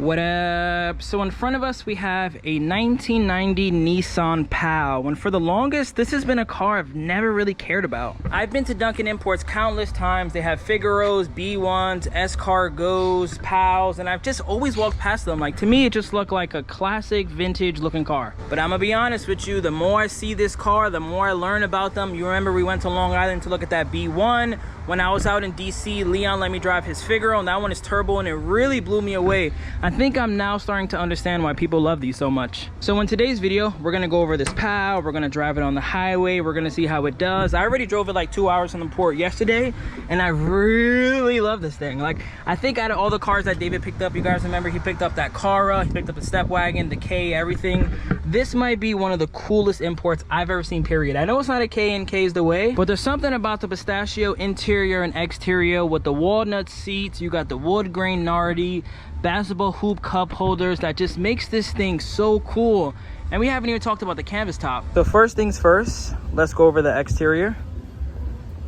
What up? So in front of us we have a 1990 Nissan Pao, and for the longest this has been a car I've never really cared about. I've been to Duncan Imports countless times. They have Figaros, B1s, S-Cargos, Paos, and I've just always walked past them. Like, to me it just looked like a classic vintage looking car. But I'm gonna be honest with you, the more I see this car, the more I learn about them. You remember we went to Long Island to look at that B1. When I was out in DC, Leon let me drive his Figaro, and that one is turbo, and it really blew me away. I think I'm now starting to understand why people love these so much. So in today's video, we're gonna go over this Pao, we're gonna drive it on the highway, we're gonna see how it does. I already drove it like 2 hours from the port yesterday, and I really love this thing. Like, I think out of all the cars that David picked up, you guys remember he picked up that Cara, he picked up the Step Wagon, the K, everything. This might be one of the coolest imports I've ever seen, period. I know it's not a K and K is the way, but there's something about the pistachio interior and exterior with the walnut seats. You got the wood grain Nardi, basketball hoop cup holders that just makes this thing so cool. And we haven't even talked about the canvas top. So first things first, let's go over the exterior.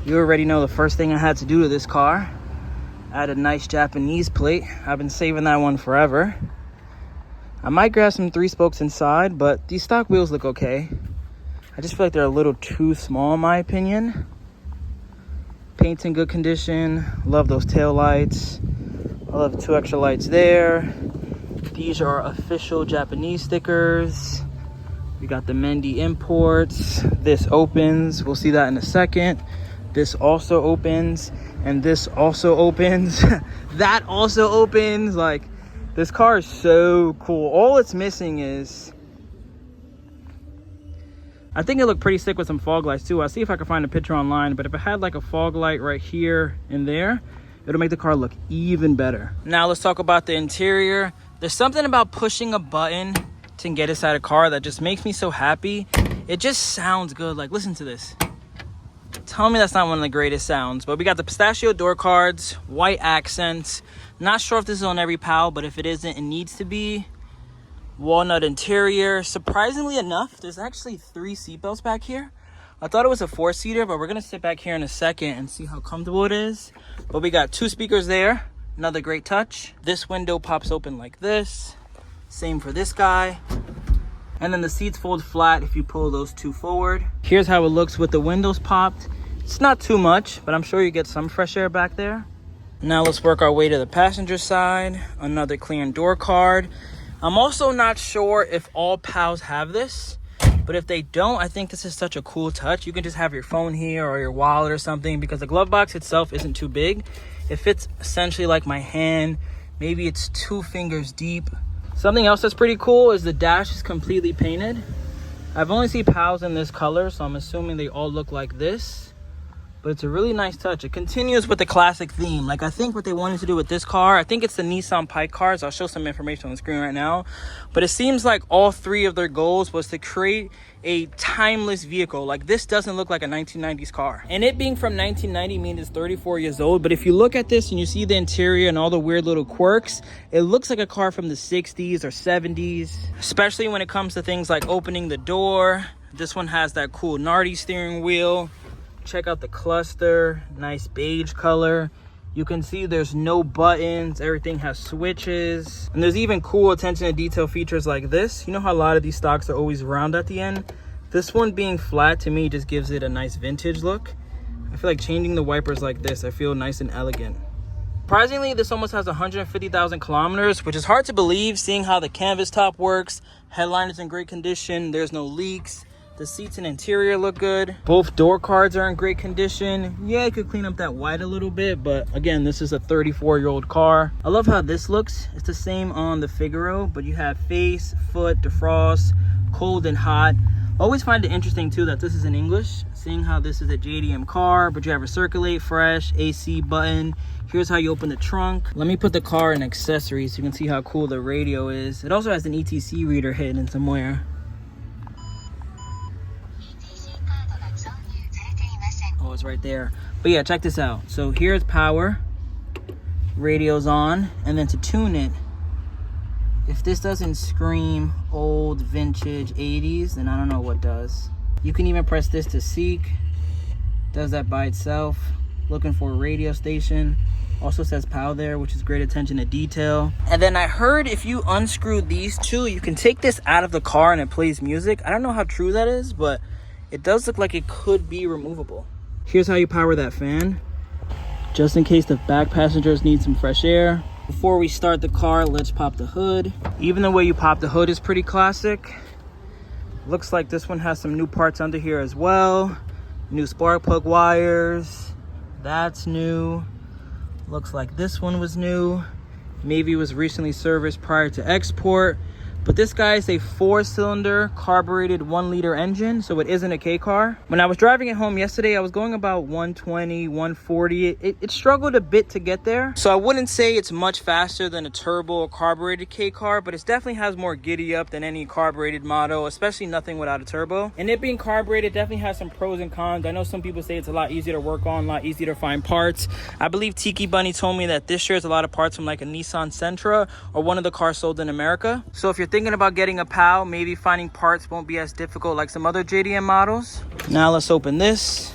You already know the first thing I had to do to this car. Add a nice Japanese plate. I've been saving that one forever. I might grab some 3 spokes inside, but these stock wheels look okay. I just feel like they're a little too small in my opinion. Paint's in good condition. Love those tail lights. I love 2 extra lights there. These are official Japanese stickers. We got the Mendy imports. This opens. We'll see that in a second. This also opens, and this also opens. That also opens. Like, this car is so cool. All it's missing is, I think it looked pretty sick with some fog lights too. I'll see if I can find a picture online, but if it had like a fog light right here and there, it'll make the car look even better. Now let's talk about the interior. There's something about pushing a button to get inside a car that just makes me so happy. It just sounds good. Like, listen to this. Tell me that's not one of the greatest sounds. But we got the pistachio door cards, white accents. Not sure if this is on every Pao, but if it isn't, it needs to be. Walnut interior. Surprisingly enough, there's actually 3 seatbelts back here. I thought it was a 4-seater, but we're gonna sit back here in a second and see how comfortable it is. But we got 2 speakers there. Another great touch. This window pops open like this. Same for this guy. And then the seats fold flat if you pull those 2 forward. Here's how it looks with the windows popped. It's not too much, but I'm sure you get some fresh air back there. Now let's work our way to the passenger side. Another clear door card. I'm also not sure if all Paos have this, but if they don't, I think this is such a cool touch. You can just have your phone here or your wallet or something, because the glove box itself isn't too big. It fits essentially like my hand. Maybe it's 2 fingers deep. Something else that's pretty cool is the dash is completely painted. I've only seen Paos in this color, so I'm assuming they all look like this. But it's a really nice touch. It continues with the classic theme. Like, I think what they wanted to do with this car, I think it's the Nissan Pike Cars. I'll show some information on the screen right now. But it seems like all 3 of their goals was to create a timeless vehicle. Like, this doesn't look like a 1990s car. And it being from 1990 means it's 34 years old. But if you look at this and you see the interior and all the weird little quirks, it looks like a car from the 60s or 70s. Especially when it comes to things like opening the door. This one has that cool Nardi steering wheel. Check out the cluster, nice beige color. You can see there's no buttons, everything has switches. And there's even cool attention to detail features like this. You know how a lot of these stocks are always round at the end? This one being flat to me just gives it a nice vintage look. I feel like changing the wipers like this, I feel nice and elegant. Surprisingly, this almost has 150,000 kilometers, which is hard to believe seeing how the canvas top works. Headline is in great condition, there's no leaks. The seats and interior look good. Both door cards are in great condition. Yeah, I could clean up that white a little bit, but again, this is a 34-year-old car. I love how this looks. It's the same on the Figaro, but you have face, foot, defrost, cold and hot. I always find it interesting too that this is in English, seeing how this is a JDM car, but you have a circulate, fresh, AC button. Here's how you open the trunk. Let me put the car in accessories so you can see how cool the radio is. It also has an ETC reader hidden somewhere. Oh, it's right there. But yeah, check this out. So here's power, radio's on, and then to tune it, if this doesn't scream old vintage 80s, then I don't know what does. You can even press this to seek. Does that by itself. Looking for a radio station. Also says POW there, which is great attention to detail. And then I heard if you unscrew these two, you can take this out of the car and it plays music. I don't know how true that is, but it does look like it could be removable. Here's how you power that fan, just in case the back passengers need some fresh air. Before we start the car, let's pop the hood. Even the way you pop the hood is pretty classic. Looks like this one has some new parts under here as well. New spark plug wires, that's new. Looks like this one was new. Maybe it was recently serviced prior to export. But this guy is a 4-cylinder carbureted 1-liter engine, so it isn't a K car. When I was driving it home yesterday, I was going about 120, 140. It struggled a bit to get there. So I wouldn't say it's much faster than a turbo or carbureted K car, but it definitely has more giddy up than any carbureted model, especially nothing without a turbo. And it being carbureted definitely has some pros and cons. I know some people say it's a lot easier to work on, a lot easier to find parts. I believe Tiki Bunny told me that this shares a lot of parts from like a Nissan Sentra or one of the cars sold in America. So if you're thinking about getting a POW, maybe finding parts won't be as difficult like some other JDM models. Now let's open this.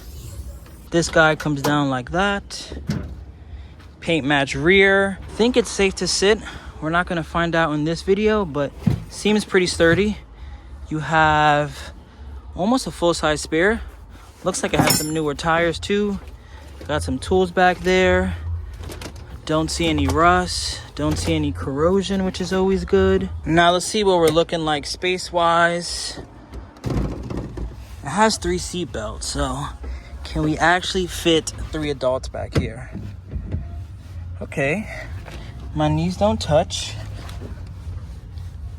This guy comes down like that. Paint match rear. I think it's safe to sit. We're not gonna find out in this video, but seems pretty sturdy. You have almost a full-size spare. Looks like it has some newer tires too. Got some tools back there. Don't see any rust. Don't see any corrosion, which is always good. Now let's see what we're looking like space-wise. It has 3 seat belts, so can we actually fit 3 adults back here? Okay, my knees don't touch.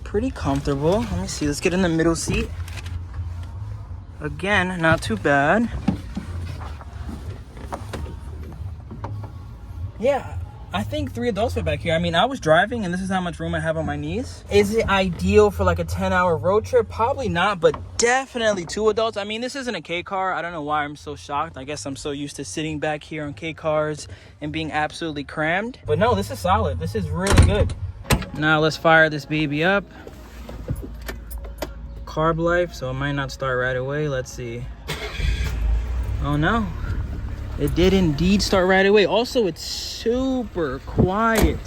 Pretty comfortable. Let me see, let's get in the middle seat. Again, not too bad. Yeah, I think 3 adults fit back here. I mean, I was driving and this is how much room I have on my knees. Is it ideal for like a 10-hour road trip? Probably not, but definitely 2 adults. I mean, this isn't a K car. I don't know why I'm so shocked. I guess I'm so used to sitting back here on K cars and being absolutely crammed. But no, this is solid. This is really good. Now let's fire this baby up. Carb life, so it might not start right away. Let's see. Oh no. It did indeed start right away. Also, it's super quiet.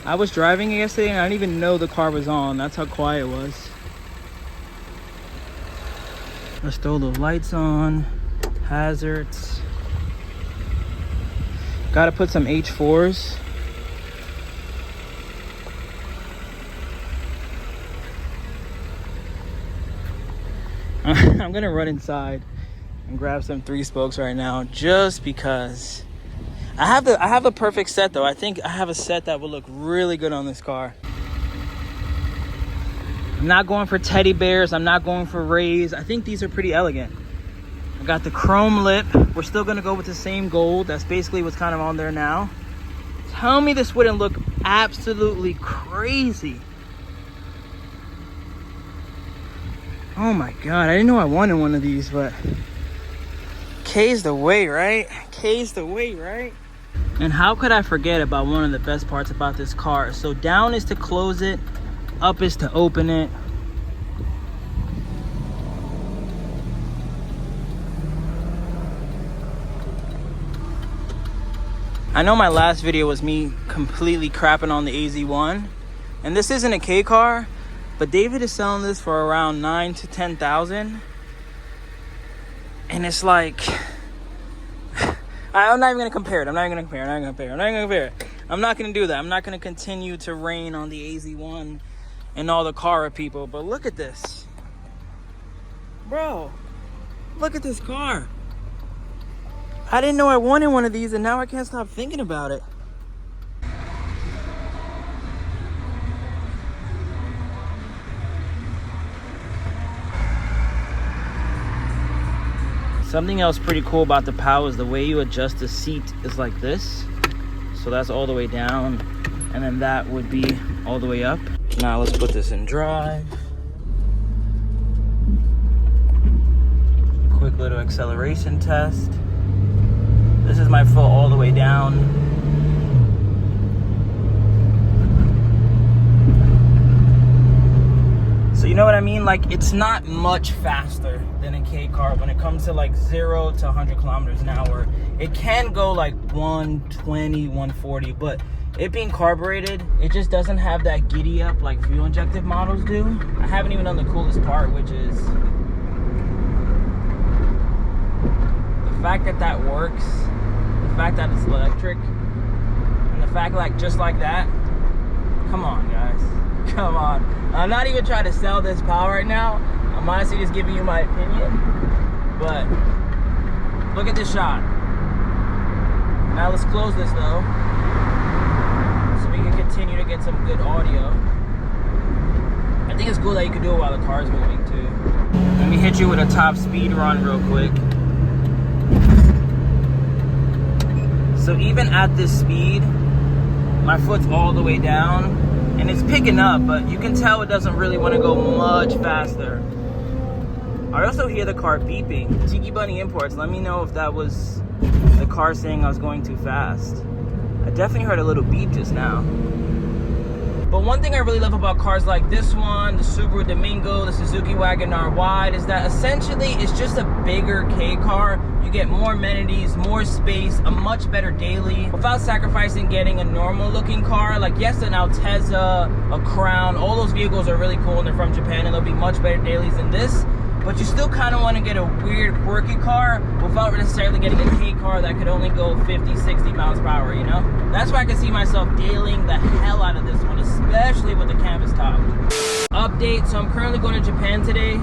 I was driving it yesterday and I didn't even know the car was on. That's how quiet it was. Let's throw the lights on. Hazards. Gotta put some H4s. I'm gonna run inside and grab some 3 spokes right now, just because I have the perfect set though. I think I have a set that will look really good on this car. I'm not going for teddy bears. I'm not going for rays. I think these are pretty elegant. I got the chrome lip. We're still gonna go with the same gold. That's basically what's kind of on there now. Tell me this wouldn't look absolutely crazy. Oh my God, I didn't know I wanted one of these, but K's the way, right? K's the way, right? And how could I forget about one of the best parts about this car? So down is to close it, up is to open it. I know my last video was me completely crapping on the AZ1, and this isn't a K car, but David is selling this for around 9,000 to 10,000. And it's like, I'm not even gonna compare it. I'm not even gonna compare it. I'm not gonna do that. I'm not gonna continue to rain on the AZ1 and all the Cara people. But look at this. Bro, look at this car. I didn't know I wanted one of these and now I can't stop thinking about it. Something else pretty cool about the POW is the way you adjust the seat is like this. So that's all the way down, and then that would be all the way up. Now let's put this in drive. Quick little acceleration test. This is my foot all the way down. So know what I mean? Like, it's not much faster than a K car when it comes to like 0 to 100 kilometers an hour. It can go like 120, 140, but it being carbureted, it just doesn't have that giddy up like fuel injected models do. I haven't even done the coolest part, which is the fact that that works, the fact that it's electric, and the fact like just like that. Come on, guys. Come on. I'm not even trying to sell this Pao right now. I'm honestly just giving you my opinion. But look at this shot. Now let's close this though, so we can continue to get some good audio. I think it's cool that you can do it while the car's moving too. Let me hit you with a top speed run real quick. So even at this speed, my foot's all the way down and it's picking up, but you can tell it doesn't really want to go much faster. I also hear the car beeping. Tiki Bunny Imports, let me know if that was the car saying I was going too fast. I definitely heard a little beep just now. But one thing I really love about cars like this one, the Subaru Domingo, the Suzuki Wagon-R Wide, is that essentially it's just a bigger K car. You get more amenities, more space, a much better daily, without sacrificing getting a normal looking car. Like, yes, an Altezza, a Crown, all those vehicles are really cool and they're from Japan and they'll be much better dailies than this. But you still kind of want to get a weird, quirky car without necessarily getting a K car that could only go 50, 60 miles per hour, you know? That's why I can see myself dailing the hell out of this one, especially with the canvas top. Update, so I'm currently going to Japan today.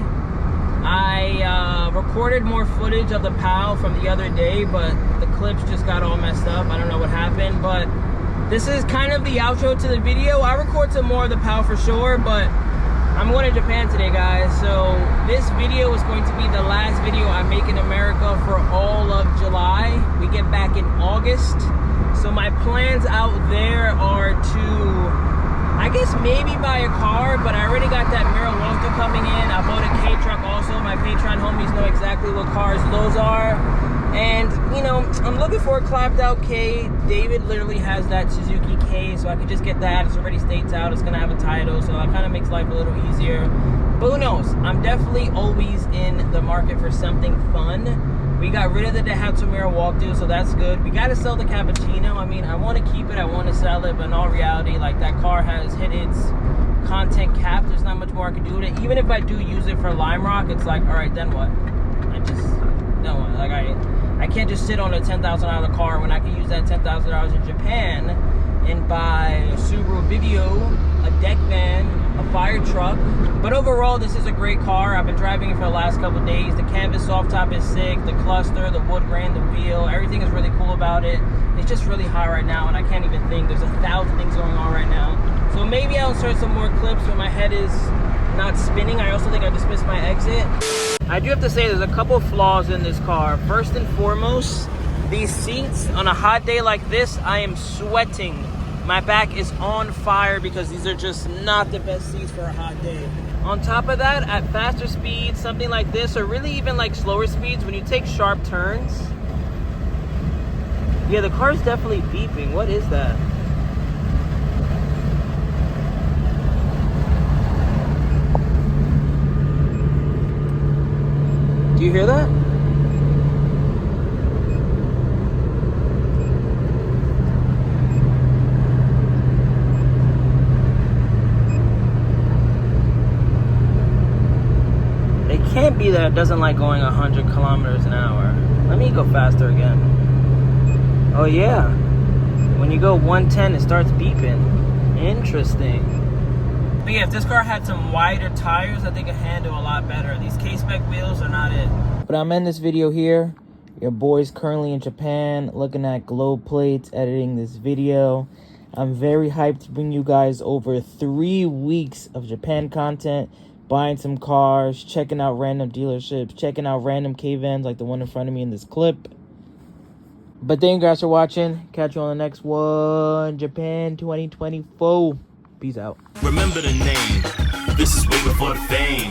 I recorded more footage of the Pao from the other day, but the clips just got all messed up. I don't know what happened, but this is kind of the outro to the video. I record some more of the Pao for sure, but I'm going to Japan today, guys, so this video is going to be the last video I make in America for all of July. We get back in August, so my plans out there are to, I guess, maybe buy a car, but I already got that mirror walkthrough coming in. I bought a K truck also. My Patreon homies know exactly what cars those are. And, you know, I'm looking for a clapped out K. David literally has that Suzuki K, so I could just get that. It's already states out. It's going to have a title, so that kind of makes life a little easier. But who knows? I'm definitely always in the market for something fun. We got rid of the Daihatsu mirror walkthrough, so that's good. We got to sell the Cappuccino. I mean, I want to keep it. I want to sell it. But in all reality, like, that car has hit its content cap. There's not much more I can do with it. Even if I do use it for Lime Rock, it's like, all right, then what? Like, I can't just sit on a $10,000 car when I can use that $10,000 in Japan and buy a Subaru Vivio, a deck van, a fire truck. But overall, this is a great car. I've been driving it for the last couple of days. The canvas soft top is sick. The cluster, the wood grain, the wheel, everything is really cool about it. It's just really high right now, and I can't even think. There's 1,000 things going on right now. So maybe I'll insert some more clips when my head is not spinning. I also think I just missed my exit. I do have to say there's a couple flaws in this car. First and foremost, these seats, on a hot day like this, I am sweating. My back is on fire because these are just not the best seats for a hot day. On top of that, at faster speeds, something like this, or really even like slower speeds, when you take sharp turns, yeah, the car's definitely beeping. What is that? Do you hear that? It can't be that it doesn't like going 100 kilometers an hour. Let me go faster again. Oh yeah. When you go 110, it starts beeping. Interesting. But yeah, if this car had some wider tires, I think it'd handle a lot better. These K-Spec wheels are not it. But I'm in this video here. Your boy's currently in Japan, looking at globe plates, editing this video. I'm very hyped to bring you guys over 3 weeks of Japan content, buying some cars, checking out random dealerships, checking out random K-vans like the one in front of me in this clip. But thank you guys for watching. Catch you on the next one. Japan 2024. Peace out. Remember the name. This is way before the fame.